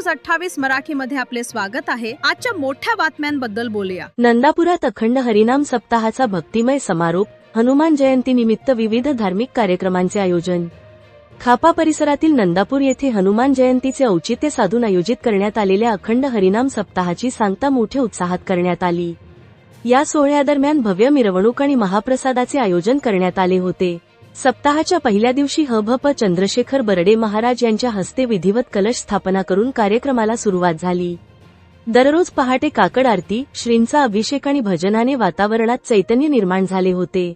News 28 मराठीमध्ये आपले स्वागत आहे। आजच्या मोठ्या बातम्यांबद्दल बोलूया। नंदापुरात अखंड हरिनाम सप्ताहाचा भक्तिमय समारोप, हनुमान जयंतीनिमित्त विविध धार्मिक कार्यक्रमांचे आयोजन। खापा परिसरातील नंदापूर येथे हनुमान जयंतीचे औचित्य साधून आयोजित करण्यात आलेल्या अखंड हरिनाम सप्ताहाची सांगता मोठ्या उत्साहात करण्यात आली। या सोहळ्यादरम्यान भव्य मिरवणूक आणि महाप्रसादाचे आयोजन करण्यात आले होते। सप्ताहाच्या पहिल्या दिवशी ह.भ.प. चंद्रशेखर बरडे महाराज यांच्या हस्ते विधिवत कलश स्थापना करून कार्यक्रमाला सुरुवात झाली। दररोज पहाटे काकड आरती, श्रींचा अभिषेक आणि भजनाने वातावरणात चैतन्य निर्माण झाले होते।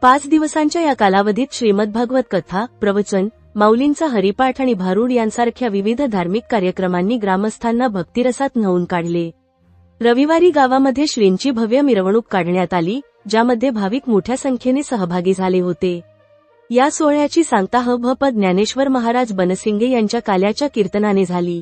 5 दिवसांच्या या कालावधीत श्रीमद्भागवत कथा, प्रवचन, माऊलींचा हरिपाठ आणि भारूड यांसारख्या विविध धार्मिक कार्यक्रमांनी ग्रामस्थांना भक्तिरसात न्हाऊन काढले। रविवारी गावामध्ये श्रींची भव्य मिरवणूक काढण्यात आली, ज्यामध्ये भाविक मोठ्या संख्येने सहभागी झाले होते। या सोहळ्याची सांगता ह.भ.प. ज्ञानेश्वर महाराज बनसिंगे यांच्या काल्याच्या कीर्तनाने झाली।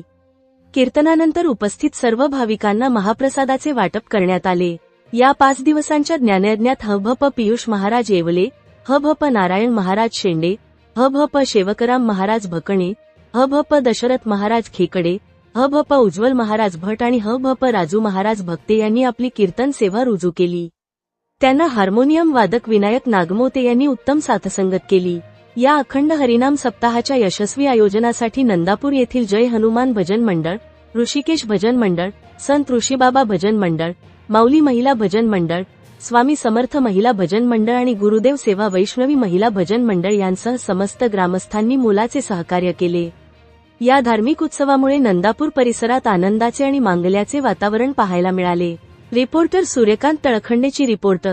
कीर्तनानंतर उपस्थित सर्व भाविकांना महाप्रसादाचे वाटप करण्यात आले। या 5 दिवसांच्या ज्ञानयज्ञात ह.भ.प. पियुष महाराज येवले, ह.भ.प. नारायण महाराज शेंडे, ह.भ.प. शेवकराम महाराज भकणे, ह.भ.प. दशरथ महाराज खेकडे, ह.भ.प. उज्ज्वल महाराज भट आणि ह.भ.प. राजू महाराज भक्ते यांनी आपली कीर्तन सेवा रुजू केली। त्यांना हार्मोनियम वादक विनायक नागमोते यांनी उत्तम साथसंगत केली। या अखंड हरिनाम सप्ताहाच्या यशस्वी आयोजनासाठी नंदापूर येथील जय हनुमान भजन मंडळ, ऋषिकेश भजन मंडळ, संत ऋषीबाबा भजन मंडळ, माऊली महिला भजन मंडळ, स्वामी समर्थ महिला भजन मंडळ आणि गुरुदेव सेवा वैष्णवी महिला भजन मंडळ यांसह समस्त ग्रामस्थांनी मोलाचे सहकार्य केले। या धार्मिक उत्सवामुळे नंदापूर परिसरात आनंदाचे आणि मांगल्याचे वातावरण पाहायला मिळाले। रिपोर्टर सूर्यकांत तळखंडेची रिपोर्ट।